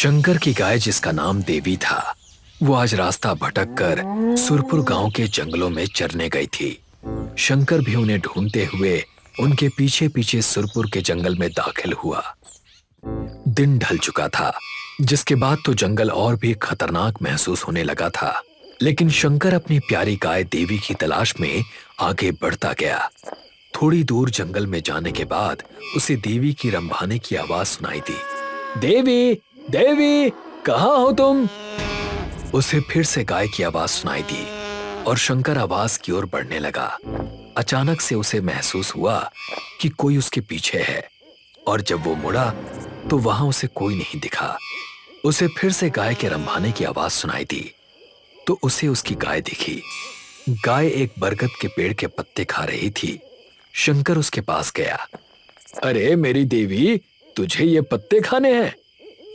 शंकर की गाय, जिसका नाम देवी था, वो आज रास्ता भटक कर सुरपुर गांव के जंगलों में चरने गई थी। शंकर भी उन्हें ढूंढते हुए उनके पीछे पीछे सुरपुर के जंगल में दाखिल हुआ। दिन ढल चुका था, जिसके बाद तो जंगल और भी खतरनाक महसूस होने लगा था। लेकिन शंकर अपनी प्यारी गाय देवी की तलाश में आगे बढ़ता गया। थोड़ी दूर जंगल में जाने के बाद उसे देवी की रंभाने की आवाज सुनाई दी। देवी, देवी, कहाँ हो तुम? उसे फिर से गाय की आवाज सुनाई दी और शंकर आवाज की ओर बढ़ने लगा। अचानक से उसे महसूस हुआ कि कोई उसके पीछे है, और जब वो मुड़ा तो वहां उसे कोई नहीं दिखा। उसे फिर से गाय के रंभाने की आवाज सुनाई दी तो उसे उसकी गाय दिखी। गाय एक बरगद के पेड़ के पत्ते खा रही थी। शंकर उसके पास गया। अरे मेरी देवी, तुझे ये पत्ते खाने हैं?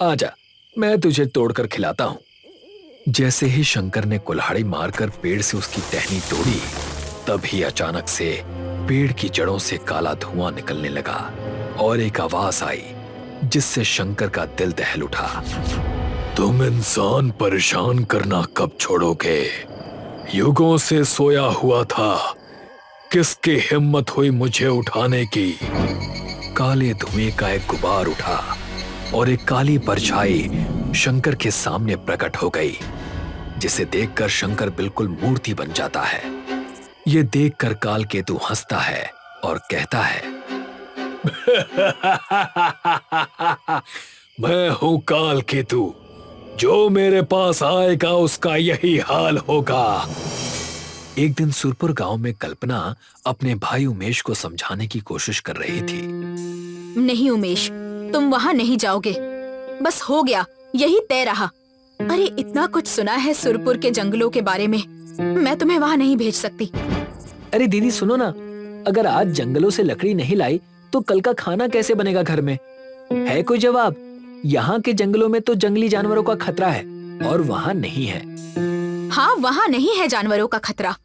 आजा, मैं तुझे तोड़कर खिलाता हूं। जैसे ही शंकर ने कुल्हाड़ी मारकर पेड़ से उसकी टहनी तोड़ी, तभी अचानक से पेड़ की जड़ों से काला धुआं निकलने लगा और एक आवाज आई जिससे शंकर का दिल दहल उठा। तुम इंसान परेशान करना कब छोड़ोगे? युगों से सोया हुआ था, किसकी हिम्मत हुई मुझे उठाने की? काले धुएं का एक गुबार उठा और एक काली परछाई शंकर के सामने प्रकट हो गई, जिसे देखकर शंकर बिल्कुल मूर्ति बन जाता है। ये देखकर कालकेतु हंसता है और कहता है, मैं हूं कालकेतु, जो मेरे पास आएगा उसका यही हाल होगा। एक दिन सुरपुर गांव में कल्पना अपने भाई उमेश को समझाने की कोशिश कर रही थी। नहीं उमेश, तुम वहाँ नहीं जाओगे। बस हो गया, यही तय रहा। अरे इतना कुछ सुना है सुरपुर के जंगलों के बारे में, मैं तुम्हें वहाँ नहीं भेज सकती। अरे दीदी सुनो ना, अगर आज जंगलों से लकड़ी नहीं लाई तो कल का खाना कैसे बनेगा घर में? है कोई जवाब? यहाँ के जंगलों में तो जंगली जानवरों का खतरा है और वहाँ नहीं है। हाँ, वहाँ नहीं है जानवरों का खतरा,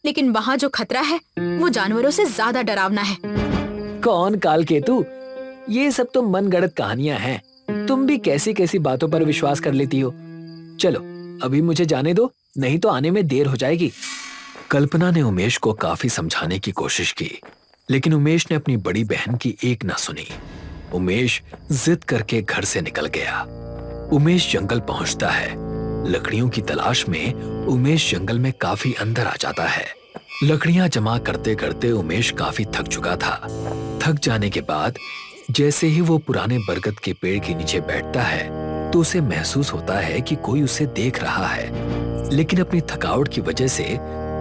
लेकिन वहाँ जो खतरा है वो जानवरों से ज्यादा डरावना है। कौन कालकेतु? ये सब तो मनगढ़ंत कहानियां हैं। तुम भी कैसी कैसी बातों पर विश्वास कर लेती हो। चलो अभी मुझे जाने दो, नहीं तो आने में देर हो जाएगी। कल्पना ने उमेश को काफी समझाने की कोशिश की, लेकिन उमेश ने अपनी बड़ी बहन की एक न सुनी। उमेश जिद करके घर से निकल गया। उमेश जंगल पहुंचता है। लकड़ियों की तलाश में उमेश जंगल में काफी अंदर आ जाता है। लकड़ियां जमा करते करते उमेश काफी थक चुका था। थक जाने के बाद जैसे ही वो पुराने बरगद के पेड़ के नीचे बैठता है तो उसे महसूस होता है कि कोई उसे देख रहा है, लेकिन अपनी थकावट की वजह से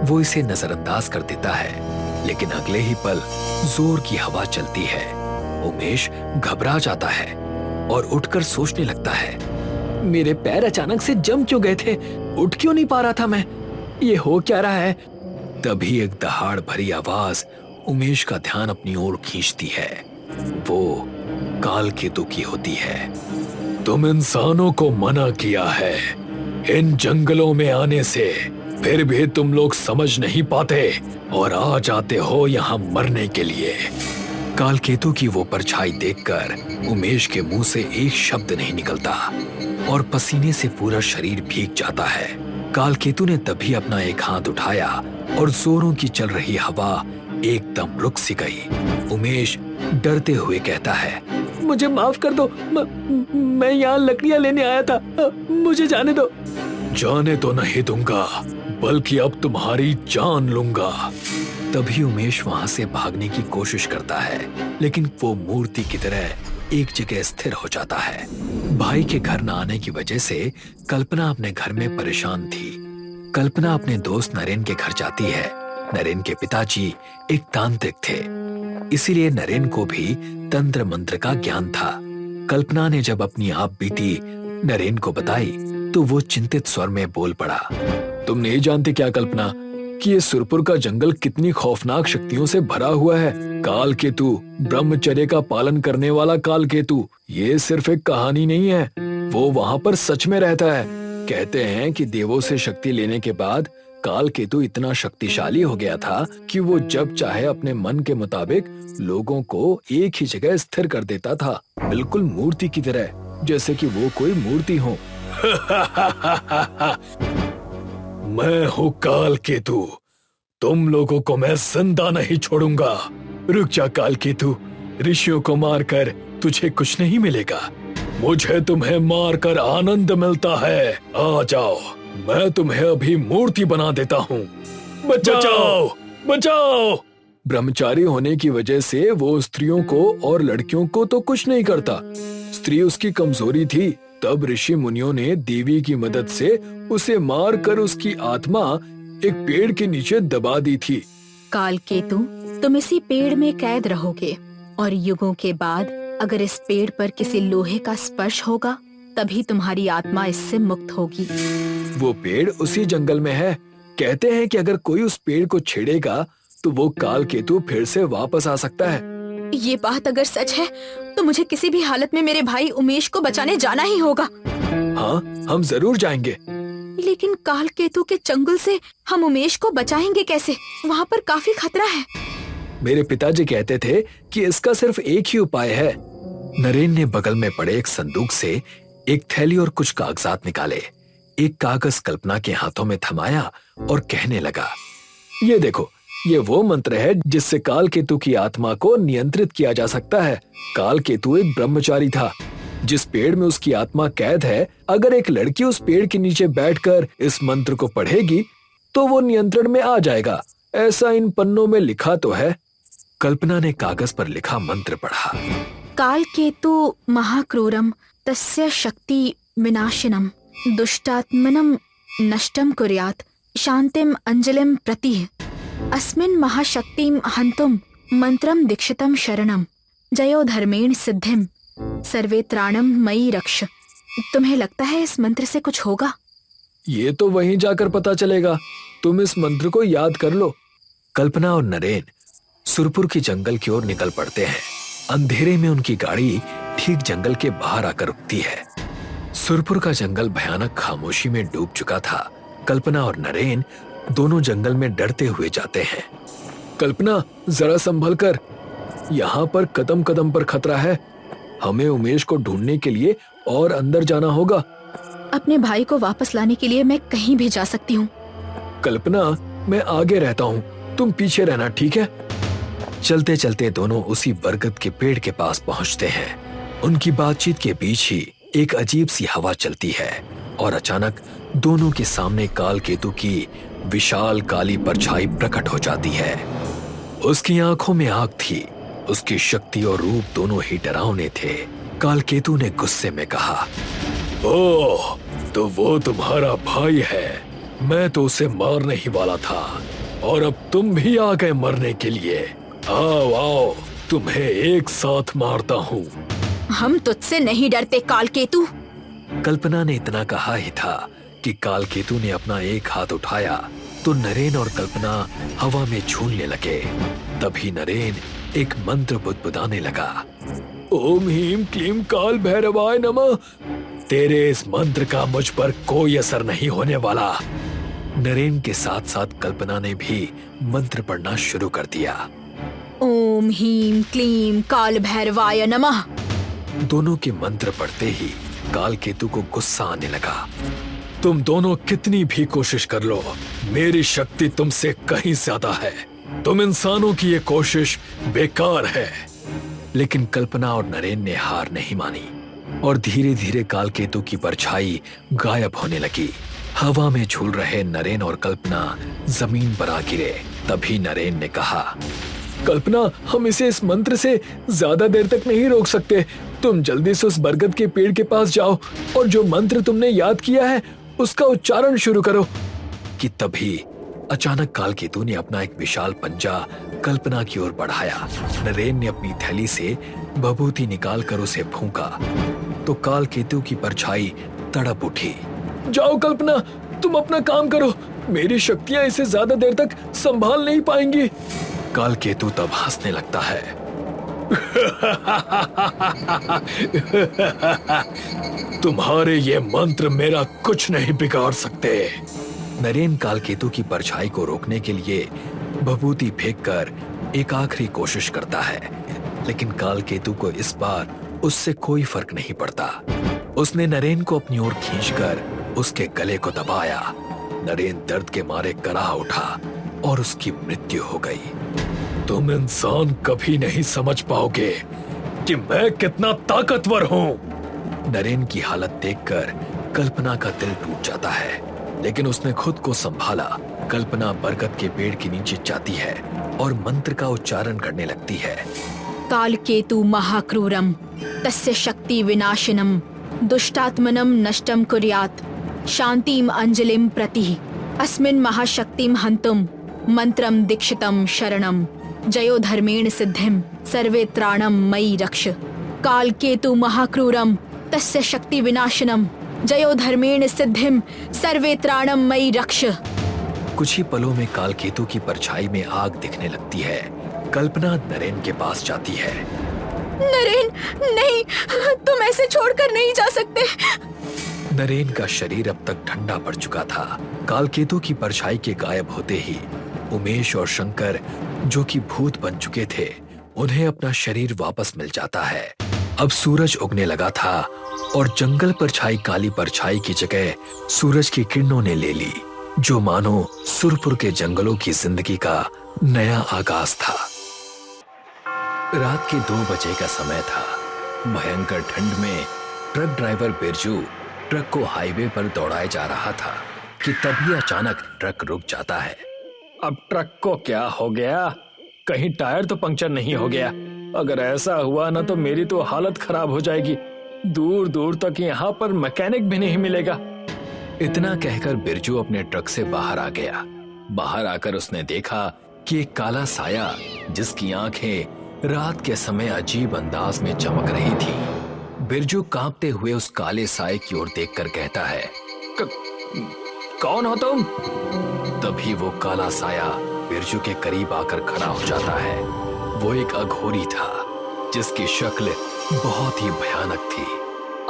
वो इसे नजरअंदाज कर देता है। लेकिन अगले ही पल जोर की हवा चलती है। उमेश घबरा जाता है और उठकर सोचने लगता है, मेरे पैर अचानक से जम क्यों गए थे? उठ क्यों नहीं पा रहा था मैं? ये हो क्या रहा है? तभी एक दहाड़ भरी आवाज उमेश का ध्यान अपनी ओर खींचती है। वो कालकेतु की होती है। तुम इंसानों को मना किया है इन जंगलों में आने से, फिर भी तुम लोग समझ नहीं पाते और आ जाते हो यहाँ मरने के लिए। कालकेतु की वो परछाई देखकर उमेश के मुंह से एक शब्द नहीं निकलता और पसीने से पूरा शरीर भीग जाता है। कालकेतु ने तभी अपना एक हाथ उठाया और जोरों की चल रही हवा एकदम रुक सी गई। उमेश डरते हुए कहता है, मुझे माफ कर दो, मैं यहाँ लकड़ियाँ लेने आया था, मुझे जाने दो। जाने तो नहीं दूंगा, बल्कि अब तुम्हारी जान लूंगा। तभी उमेश वहां से भागने की कोशिश करता है, लेकिन वो मूर्ति की तरह एक जगह स्थिर हो जाता है। भाई के घर न आने की वजह से कल्पना अपने घर में परेशान थी। कल्पना अपने दोस्त नरेन के घर जाती है। नरेन के पिताजी एक तांत्रिक थे, इसीलिए नरेन को भी तंत्र मंत्र का ज्ञान था। कल्पना ने जब अपनी आप बीती नरेन को बताई तो वो चिंतित स्वर में बोल पड़ा, तुम नहीं जानते क्या कल्पना कि ये सुरपुर का जंगल कितनी खौफनाक शक्तियों से भरा हुआ है। कालकेतु, ब्रह्मचर्य का पालन करने वाला कालकेतु, ये सिर्फ एक कहानी नहीं है, वो वहाँ पर सच में रहता है। कहते हैं कि देवों से शक्ति लेने के बाद कालकेतु इतना शक्तिशाली हो गया था कि वो जब चाहे अपने मन के मुताबिक लोगों को एक ही जगह स्थिर कर देता था, बिल्कुल मूर्ति की तरह। जैसे कि वो कोई मूर्ति हो। मैं हूँ काल केतु, तुम लोगों को मैं जिंदा नहीं छोड़ूंगा। रुक जा काल केतु, ऋषियों को मारकर तुझे कुछ नहीं मिलेगा, मुझे तुम्हें मारकर आनंद मिलता है। आ जाओ, मैं तुम्हें अभी मूर्ति बना देता हूँ। बचाओ बचाओ। ब्रह्मचारी होने की वजह से वो स्त्रियों को और लड़कियों को तो कुछ नहीं करता। स्त्री उसकी कमजोरी थी, तब ऋषि मुनियों ने देवी की मदद से उसे मार कर उसकी आत्मा एक पेड़ के नीचे दबा दी थी। काल केतु, तुम इसी पेड़ में कैद रहोगे और युगों के बाद अगर इस पेड़ पर किसी लोहे का स्पर्श होगा तभी तुम्हारी आत्मा इससे मुक्त होगी। वो पेड़ उसी जंगल में है। कहते हैं कि अगर कोई उस पेड़ को छेड़ेगा तो वो काल केतु फिर से वापस आ सकता है। ये बात अगर सच है तो मुझे किसी भी हालत में मेरे भाई उमेश को बचाने जाना ही होगा। हाँ, हम जरूर जाएंगे। लेकिन काल केतु के चंगुल से हम उमेश को बचाएंगे कैसे? वहाँ पर काफी खतरा है। मेरे पिताजी कहते थे कि इसका सिर्फ एक ही उपाय है। नरेन ने बगल में पड़े एक संदूक से एक थैली और कुछ कागजात निकाले। एक कागज कल्पना के हाथों में थमाया और कहने लगा, ये देखो, ये वो मंत्र है जिससे काल केतु की आत्मा को नियंत्रित किया जा सकता है। काल केतु एक ब्रह्मचारी था। जिस पेड़ में उसकी आत्मा कैद है, अगर एक लड़की उस पेड़ के नीचे बैठकर इस मंत्र को पढ़ेगी तो वो नियंत्रण में आ जाएगा। ऐसा इन पन्नों में लिखा तो है। कल्पना ने कागज पर लिखा मंत्र पढ़ा। काल केतु महाक्रूरम तस्य शक्ति विनाशिनम दुष्टात्मनम नष्टम कुर्यात् शांतिम अंजलिम प्रति अस्मिन् महाशक्तिम हंतुम मंत्रम दीक्षितम शरणम जयो धर्मेण सिद्धिम सर्वे त्राणम मयि रक्ष। तुम्हें लगता है इस मंत्र से कुछ होगा? ये तो वहीं जाकर पता चलेगा। तुम इस मंत्र को याद कर लो। कल्पना और नरेन सुरपुर के जंगल की ओर निकल पड़ते हैं। अंधेरे में उनकी गाड़ी ठीक जंगल के बाहर आकर रुकती है। सुरपुर का जंगल भयानक खामोशी में डूब चुका था। कल्पना और नरेन दोनों जंगल में डरते हुए जाते हैं। कल्पना, जरा संभल कर, यहाँ पर कदम कदम पर खतरा है। हमें उमेश को ढूंढने के लिए और अंदर जाना होगा। अपने भाई को वापस लाने के लिए मैं कहीं भी जा सकती हूँ। कल्पना, मैं आगे रहता हूँ, तुम पीछे रहना, ठीक है? चलते चलते दोनों उसी बरगद के पेड़ के पास पहुँचते हैं। उनकी बातचीत के बीच ही एक अजीब सी हवा चलती है और अचानक दोनों के सामने काल केतु की विशाल काली परछाई प्रकट हो जाती है। उसकी आंखों में आग थी। उसकी शक्ति और रूप दोनों ही डरावने थे। काल केतु ने गुस्से में कहा, ओह, तो वो तुम्हारा भाई है। मैं तो उसे मारने ही वाला था और अब तुम भी आ गए मरने के लिए। आओ आओ, तुम्हें एक साथ मारता हूँ। हम तुझसे नहीं डरते काल केतु। कल्पना ने इतना कहा ही था कि काल केतु ने अपना एक हाथ उठाया तो नरेन और कल्पना हवा में झूलने लगे। तभी नरेन एक मंत्र बुदबुदाने लगा, ओम ह्रीं क्लीं काल भैरवाय नमः। तेरे इस मंत्र का मुझ पर कोई असर नहीं होने वाला। नरेन के साथ साथ कल्पना ने भी मंत्र पढ़ना शुरू कर दिया। ओम ह्रीं क्लीं काल भैरवाय नमः। दोनों के मंत्र पढ़ते ही काल केतु को गुस्सा आने लगा। तुम दोनों कितनी भी कोशिश कर लो, मेरी शक्ति तुमसे कहीं ज्यादा है। तुम इंसानों की ये कोशिश बेकार है। लेकिन कल्पना और नरेन ने हार नहीं मानी और धीरे धीरे काल केतु की परछाई गायब होने लगी। हवा में झूल रहे नरेन और कल्पना जमीन पर आ गिरे। तभी नरेन ने कहा, कल्पना, हम इसे इस मंत्र से ज्यादा देर तक नहीं रोक सकते। तुम जल्दी से उस बरगद के पेड़ के पास जाओ और जो मंत्र तुमने याद किया है उसका उच्चारण शुरू करो। कि तभी अचानक काल केतु ने अपना एक विशाल पंजा कल्पना की ओर बढ़ाया। नरेन ने अपनी थैली से बबूती निकालकर उसे फूंका तो काल केतु की परछाई तड़प उठी। जाओ कल्पना, तुम अपना काम करो। मेरी शक्तियां इसे ज्यादा देर तक संभाल नहीं पाएंगी। काल केतु तब हंसने लगता है। तुम्हारे ये मंत्र मेरा कुछ नहीं बिगाड़ सकते। नरेन काल केतु की परछाई को रोकने के लिए बबूती फेंककर एक आखिरी कोशिश करता है, लेकिन काल केतु को इस बार उससे कोई फर्क नहीं पड़ता। उसने नरेन को अपनी ओर खींचकर उसके गले को दबाया। नरेन दर्द के मारे कराह उठा और उसकी मृत्यु हो गई। तुम इंसान कभी नहीं समझ पाओगे कि मैं कितना ताकतवर हूं। नरेन की हालत देखकर कल्पना का दिल टूट जाता है, लेकिन उसने खुद को संभाला। कल्पना बरगद के पेड़ के नीचे जाती है और मंत्र का उच्चारण करने लगती है। कालकेतु महाक्रूरम तस्य शक्ति विनाशिनम दुष्टात्मनम नष्टम कुर्यात् शांतिम अंजलिम प्रति अस्मिन् महाशक्तिम हंतुम मंत्रम दीक्षितम शरणम जयो धर्मेण सिद्धिम सर्वे त्राणम मयि रक्ष। कालकेतु महाक्रूरम तस्य शक्ति विनाशनम जयो धर्मेण सिद्धिम सर्वे त्राणम मयि रक्ष। कुछ ही पलों में कालकेतु की परछाई में आग दिखने लगती है। कल्पना नरेन के पास जाती है। नरेन, नहीं, तुम ऐसे छोड़कर नहीं जा सकते। नरेन का शरीर अब तक ठंडा पड़ चुका था। कालकेतु की परछाई के गायब होते ही उमेश और शंकर, जो कि भूत बन चुके थे, उन्हें अपना शरीर वापस मिल जाता है। अब सूरज उगने लगा था और जंगल पर छाई काली परछाई की जगह सूरज की किरणों ने ले ली, जो मानो सुरपुर के जंगलों की जिंदगी का नया आगाज था। रात के 2 बजे का समय था। भयंकर ठंड में ट्रक ड्राइवर बिरजू ट्रक को हाईवे पर दौड़ाए जा रहा था कि तभी अचानक ट्रक रुक जाता है। अब ट्रक को क्या हो गया? कहीं टायर तो पंक्चर नहीं हो गया? अगर ऐसा हुआ ना तो मेरी तो हालत खराब हो जाएगी। दूर दूर तक यहाँ पर मैकेनिक भी नहीं मिलेगा। इतना कहकर बिरजू अपने ट्रक से बाहर आ गया। बाहर आकर उसने देखा कि एक काला साया, जिसकी आंखें रात के समय अजीब अंदाज में चमक रही थी। बिरजू कांपते हुए उस काले साए की ओर देखकर कहता है, कौन हो तुम? तभी वो काला साया बिरजू के करीब आकर खड़ा हो जाता है। वो एक अघोरी था, जिसकी शक्ल बहुत ही भयानक थी।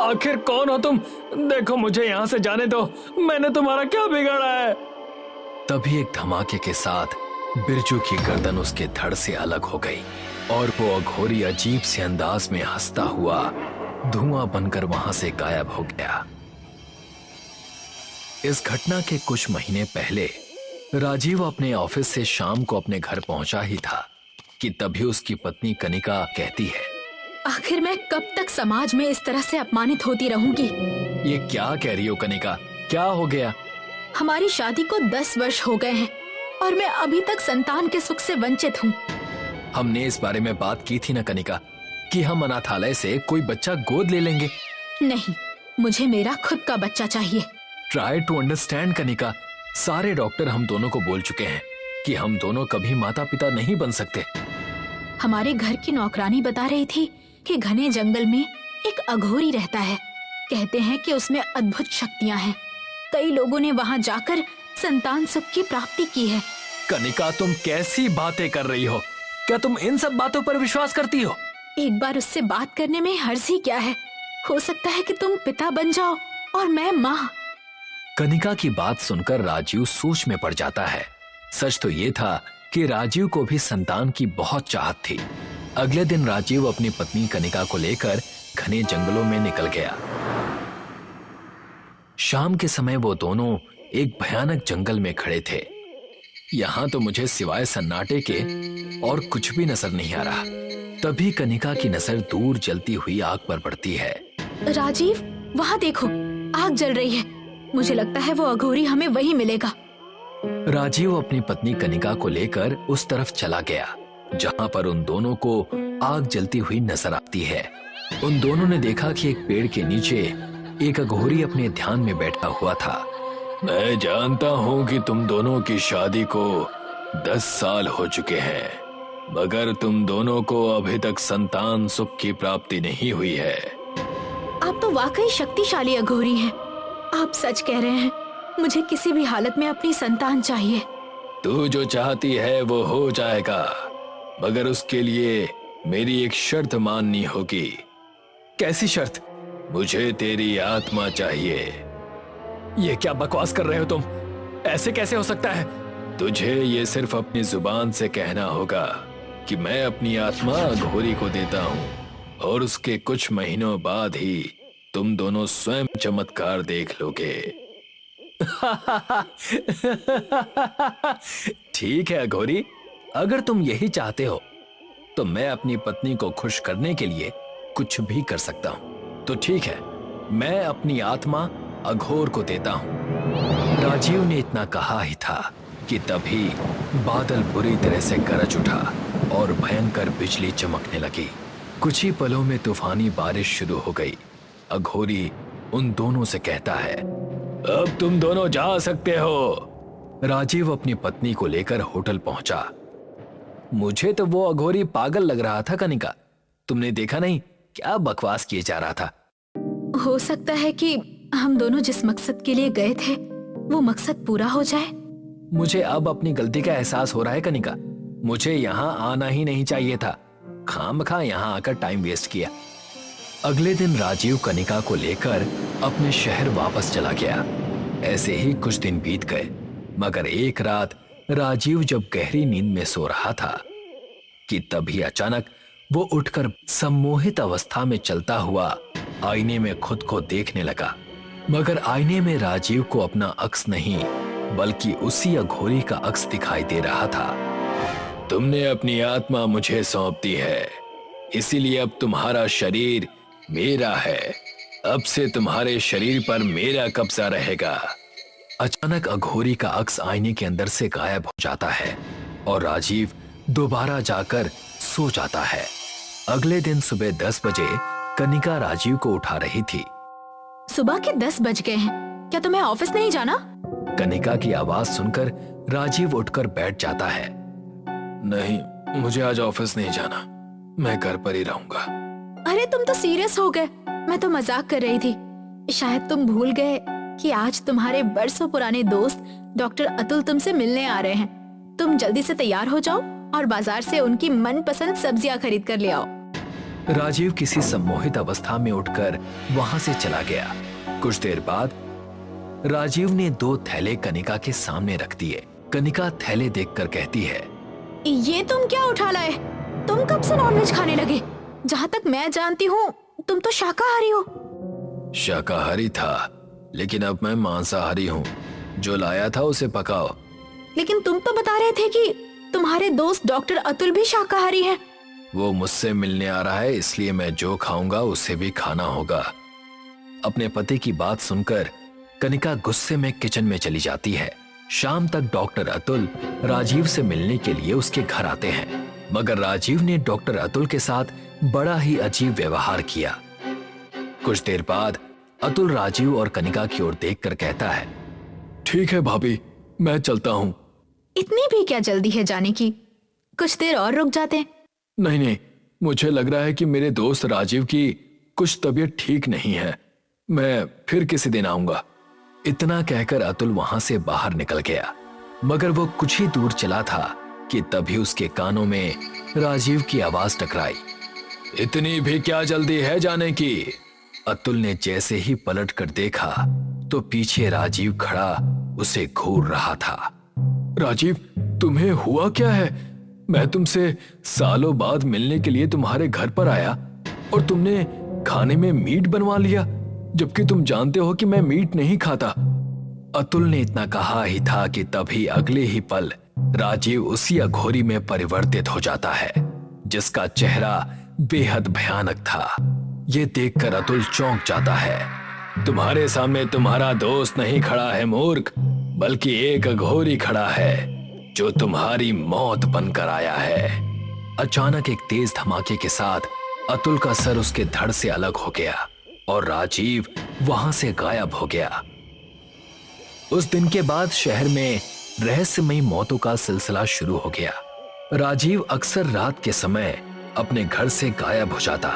आखिर कौन हो तुम? देखो, मुझे यहाँ से जाने दो। मैंने तुम्हारा क्या बिगाड़ा है? तभी एक धमाके के साथ बिरजू की गर्दन उसके धड़ से अलग हो गई और वो अघोरी अजीब से अंदाज में हंसता हुआ धुआं बनकर वहां से गायब हो गया। इस घटना के कुछ महीने पहले राजीव अपने ऑफिस से शाम को अपने घर पहुंचा ही था कि तभी उसकी पत्नी कनिका कहती है, आखिर मैं कब तक समाज में इस तरह से अपमानित होती रहूंगी? ये क्या कह रही हो कनिका? क्या हो गया? हमारी शादी को 10 वर्ष हो गए हैं और मैं अभी तक संतान के सुख से वंचित हूँ। हमने इस बारे में बात की थी ना कनिका, कि हम अनाथालय से कोई बच्चा गोद ले लेंगे। नहीं, मुझे मेरा खुद का बच्चा चाहिए। Try to understand Kanika. सारे डॉक्टर हम दोनों को बोल चुके हैं कि हम दोनों कभी माता पिता नहीं बन सकते। हमारे घर की नौकरानी बता रही थी कि घने जंगल में एक अघोरी रहता है। कहते हैं कि उसमें अद्भुत शक्तियां हैं। कई लोगों ने वहां जाकर संतान सुख की प्राप्ति की है। कनिका, तुम कैसी बातें कर रही हो? क्या तुम इन सब बातों पर विश्वास करती हो? एक बार उससे बात करने में हर्ज ही क्या है? हो सकता है कि तुम पिता बन जाओ और मैं माँ। कनिका की बात सुनकर राजीव सोच में पड़ जाता है। सच तो ये था कि राजीव को भी संतान की बहुत चाहत थी। अगले दिन राजीव अपनी पत्नी कनिका को लेकर घने जंगलों में निकल गया। शाम के समय वो दोनों एक भयानक जंगल में खड़े थे। यहाँ तो मुझे सिवाय सन्नाटे के और कुछ भी नजर नहीं आ रहा। तभी कनिका की नजर दूर जलती हुई आग पर पड़ती है। राजीव, वहाँ देखो, आग जल रही है। मुझे लगता है वो अघोरी हमें वहीं मिलेगा। राजीव अपनी पत्नी कनिका को लेकर उस तरफ चला गया जहाँ पर उन दोनों को आग जलती हुई नजर आती है। उन दोनों ने देखा कि एक पेड़ के नीचे एक अघोरी अपने ध्यान में बैठा हुआ था। मैं जानता हूँ कि तुम दोनों की शादी को 10 साल हो चुके हैं, मगर तुम दोनों को अभी तक संतान सुख की प्राप्ति नहीं हुई है। आप तो वाकई शक्तिशाली अघोरी हैं। आप सच कह रहे हैं। मुझे किसी भी हालत में अपनी संतान चाहिए। तू जो चाहती है वो हो जाएगा, मगर उसके लिए मेरी एक शर्त माननी होगी। कैसी शर्त? मुझे तेरी आत्मा चाहिए। ये क्या बकवास कर रहे हो तुम? ऐसे कैसे हो सकता है? तुझे ये सिर्फ अपनी जुबान से कहना होगा कि मैं अपनी आत्मा अघोरी को देता हूँ और उसके कुछ महीनों बाद ही तुम दोनों स्वयं चमत्कार देख लोगे। ठीक है अघोरी, अगर तुम यही चाहते हो तो मैं अपनी पत्नी को खुश करने के लिए कुछ भी कर सकता हूं। तो ठीक है, मैं अपनी आत्मा अघोर को देता हूं। राजीव ने इतना कहा ही था कि तभी बादल बुरी तरह से गरज उठा और भयंकर बिजली चमकने लगी। कुछ ही पलों में तूफानी बारिश शुरू हो गई। अघोरी उन दोनों से कहता है, अब तुम दोनों जा सकते हो। राजीव अपनी पत्नी को लेकर होटल पहुंचा। मुझे तो वो अघोरी पागल लग रहा था कनिका, तुमने देखा नहीं क्या बकवास किए जा रहा था। हो सकता है कि हम दोनों जिस मकसद के लिए गए थे वो मकसद पूरा हो जाए। मुझे अब अपनी गलती का एहसास हो रहा है कनिका, मुझे यहाँ आना ही नहीं चाहिए था, खामखा यहाँ आकर टाइम वेस्ट किया। अगले दिन राजीव कनिका को लेकर अपने शहर वापस चला गया। ऐसे ही कुछ दिन बीत गए, मगर एक रात राजीव जब गहरी नींद में सो रहा था कि तभी अचानक वो उठकर सम्मोहित अवस्था में चलता हुआ आईने में खुद को देखने लगा। मगर आईने में राजीव को अपना अक्स नहीं बल्कि उसी अघोरी का अक्स दिखाई दे रहा था। तुमने अपनी आत्मा मुझे सौंप दी है, इसीलिए अब तुम्हारा शरीर मेरा है। अब से तुम्हारे शरीर पर मेरा कब्जा रहेगा। अचानक अघोरी का अक्स आईने के अंदर से गायब हो जाता है और राजीव दोबारा जाकर सो जाता है। अगले दिन सुबह 10 बजे कनिका राजीव को उठा रही थी। सुबह के 10 बज गए हैं, क्या तुम्हें ऑफिस नहीं जाना? कनिका की आवाज सुनकर राजीव उठकर बैठ जाता है। नहीं, मुझे आज ऑफिस नहीं जाना, मैं घर पर ही रहूंगा। अरे तुम तो सीरियस हो गए, मैं तो मजाक कर रही थी। शायद तुम भूल गए कि आज तुम्हारे बरसों पुराने दोस्त डॉक्टर अतुल तुमसे मिलने आ रहे हैं। तुम जल्दी से तैयार हो जाओ और बाजार से उनकी मनपसंद सब्जियां खरीद कर ले आओ। राजीव किसी सम्मोहित अवस्था में उठकर वहां से चला गया। कुछ देर बाद राजीव ने 2 थैले कनिका के सामने रख दिए। कनिका थैले देखकर कहती है, ये तुम क्या उठा लाए? तुम कब से नॉनवेज खाने लगे? जहाँ तक मैं जानती हूँ तुम तो शाकाहारी हो। शाकाहारी था, लेकिन अब मैं मांसाहारी हूँ। जो लाया था उसे पकाओ। लेकिन तुम तो बता रहे थे कि तुम्हारे दोस्त डॉक्टर अतुल भी शाकाहारी हैं। वो मुझसे मिलने आ रहा है, इसलिए मैं जो खाऊंगा उसे भी खाना होगा। अपने पति की बात सुनकर कनिका गुस्से में किचन में चली जाती है। शाम तक डॉक्टर अतुल राजीव से मिलने के लिए उसके घर आते हैं, मगर राजीव ने डॉक्टर अतुल के साथ बड़ा ही अजीब व्यवहार किया। कुछ देर बाद अतुल राजीव और कनिका की ओर देखकर कहता है, ठीक है भाभी, मैं चलता हूँ। इतनी भी क्या जल्दी है जाने की? कुछ देर और रुक जाते हैं। नहीं, मुझे लग रहा है कि मेरे दोस्त राजीव की कुछ तबीयत ठीक नहीं है, मैं फिर किसी दिन आऊंगा। इतना कहकर अतुल वहां से बाहर निकल गया, मगर वो कुछ ही दूर चला था कि तभी उसके कानों में राजीव की आवाज टकराई, इतनी भी क्या जल्दी है जाने की? अतुल ने जैसे ही पलट कर देखा तो पीछे राजीव खड़ा उसे घूर रहा था। राजीव, तुम्हें हुआ क्या है? मैं तुमसे सालों बाद मिलने के लिए तुम्हारे घर पर आया और तुमने खाने में मीट बनवा लिया, जबकि तुम जानते हो कि मैं मीट नहीं खाता। अतुल ने इतना कहा ही था कि तभी अगले ही पल राजीव उसी अघोरी में परिवर्तित हो जाता है, जिसका चेहरा बेहद भयानक था। ये देखकर अतुल चौंक जाता है। तुम्हारे सामने तुम्हारा दोस्त नहीं खड़ा है मूर्ख, बल्कि एक अघोरी खड़ा है जो तुम्हारी मौत बनकर आया है। अचानक एक तेज धमाके के साथ अतुल का सर उसके धड़ से अलग हो गया और राजीव वहां से गायब हो गया। उस दिन के बाद शहर में रहस्यमयी मौतों का सिलसिला शुरू हो गया। राजीव अक्सर रात के समय अपने घर से गायब हो जाता।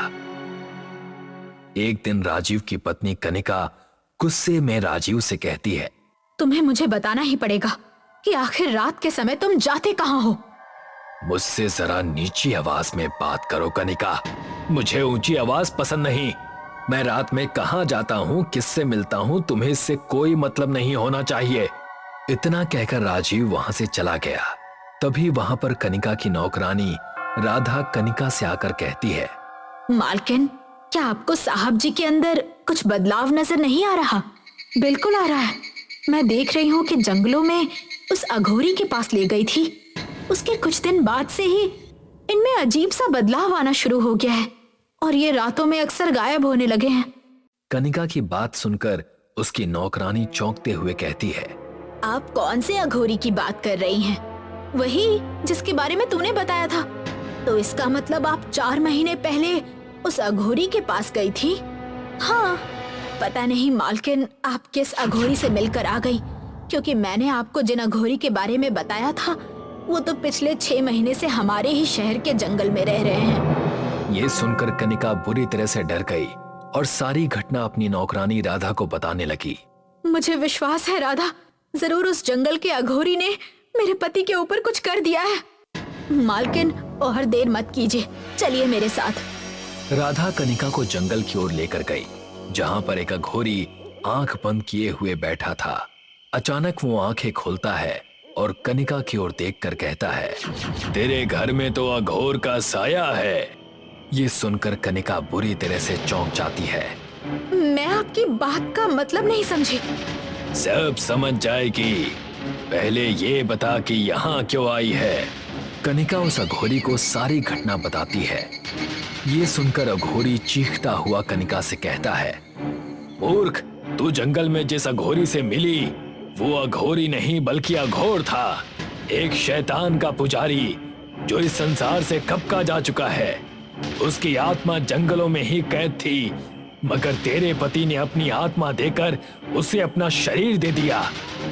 एक दिन राजीव की पत्नी कनिका गुस्से में राजीव से कहती है, तुम्हें मुझे बताना ही पड़ेगा कि आखिर रात के समय तुम जाते कहां हो। मुझसे जरा नीची आवाज में बात करो कनिका, मुझे ऊंची आवाज पसंद नहीं। मैं रात में कहां जाता हूं, किससे मिलता हूं, तुम्हें इससे कोई मतलब नहीं होना चाहिए। इतना कहकर राजीव वहां से चला गया। तभी वहां पर कनिका की नौकरानी राधा कनिका से आकर कहती है, मालकिन, क्या आपको साहब जी के अंदर कुछ बदलाव नजर नहीं आ रहा? बिल्कुल आ रहा है। मैं देख रही हूँ कि जंगलों में उस अघोरी के पास ले गई थी, उसके कुछ दिन बाद से ही इनमें अजीब सा बदलाव आना शुरू हो गया है और ये रातों में अक्सर गायब होने लगे हैं। कनिका की बात सुनकर उसकी नौकरानी चौंकते हुए कहती है, आप कौन से अघोरी की बात कर रही हैं? वही जिसके बारे में तूने बताया था। तो इसका मतलब आप 4 महीने पहले उस अघोरी के पास गई थी? हाँ, पता नहीं मालकिन आप किस अघोरी से मिलकर आ गई, क्योंकि मैंने आपको जिन अघोरी के बारे में बताया था वो तो पिछले 6 महीने से हमारे ही शहर के जंगल में रह रहे हैं। ये सुनकर कनिका बुरी तरह से डर गई और सारी घटना अपनी नौकरानी राधा को बताने लगी। मुझे विश्वास है राधा, जरूर उस जंगल के अघोरी ने मेरे पति के ऊपर कुछ कर दिया है। मालकिन और देर मत कीजिए, चलिए मेरे साथ। राधा कनिका को जंगल की ओर लेकर गई, जहां पर एक अघोरी आंख बंद किए हुए बैठा था। अचानक वो आंखें खोलता है और कनिका की ओर देखकर कहता है, तेरे घर में तो अघोर का साया है। ये सुनकर कनिका बुरी तरह से चौंक जाती है। मैं आपकी बात का मतलब नहीं समझी। सब समझ जाएगी, पहले ये बता कि यहाँ क्यों आई है। कनिका उस अघोरी को सारी घटना बताती है। ये सुनकर अघोरी चीखता हुआ कनिका से कहता है, मूर्ख, तू जंगल में जिस अघोरी से मिली वो अघोरी नहीं बल्कि अघोर था, एक शैतान का पुजारी जो इस संसार से कब का जा चुका है। उसकी आत्मा जंगलों में ही कैद थी, मगर तेरे पति ने अपनी आत्मा देकर उसे अपना शरीर दे दिया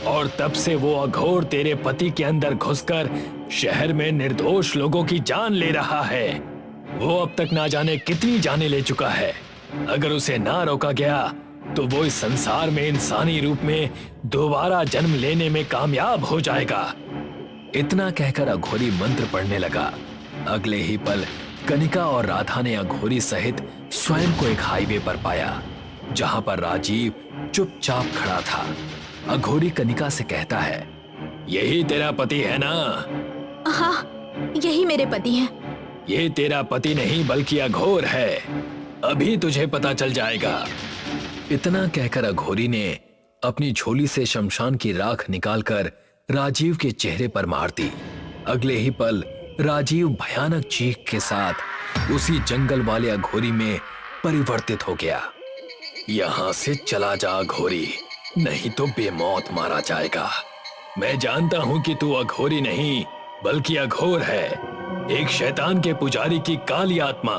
और तब से वो अघोर तेरे पति के अंदर घुसकर शहर में निर्दोष लोगों की जान ले रहा है। वो अब तक ना जाने कितनी जानें ले चुका है। अगर उसे ना रोका गया तो वो इस संसार में इंसानी रूप में दोबारा जन्म लेने में कामयाब हो जाएगा। इतना कहकर अघोरी मंत्र पढ़ने लगा। अगले ही पल कनिका और राधा ने अघोरी सहित स्वयं को एक हाईवे पर पाया, जहां पर राजीव चुपचाप खड़ा था। अघोरी कनिका से कहता है, यही तेरा पति है ना? हाँ, यही मेरे पति हैं। ये तेरा पति नहीं बल्कि अघोर है, अभी तुझे पता चल जाएगा। इतना कहकर अघोरी ने अपनी झोली से शमशान की राख निकालकर राजीव के चेहरे पर मार दी। अगले ही पल राजीव भयानक चीख के साथ उसी जंगल वाले अघोरी में परिवर्तित हो गया। यहाँ से चला जा अघोरी, नहीं तो बेमौत मारा जाएगा। मैं जानता हूँ कि तू अघोरी नहीं बल्कि अघोर है, एक शैतान के पुजारी की काली आत्मा।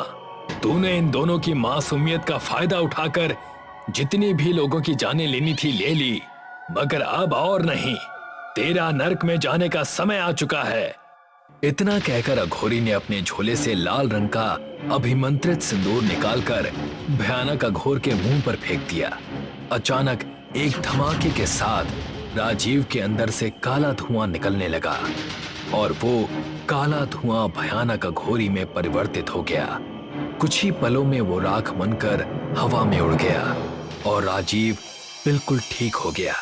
तूने इन दोनों की मासूमियत का फायदा उठाकर जितनी भी लोगों की जानें लेनी थी ले ली, मगर अब और नहीं, तेरा नरक में जाने का समय आ चुका है। इतना कहकर अघोरी ने अपने झोले से लाल रंग का अभिमंत्रित सिंदूर निकालकर भयानक अघोर के मुंह पर फेंक दिया। अचानक एक धमाके के साथ राजीव के अंदर से काला धुआं निकलने लगा और वो काला धुआं भयानक अघोरी में परिवर्तित हो गया। कुछ ही पलों में वो राख बनकर हवा में उड़ गया और राजीव बिल्कुल ठीक हो गया।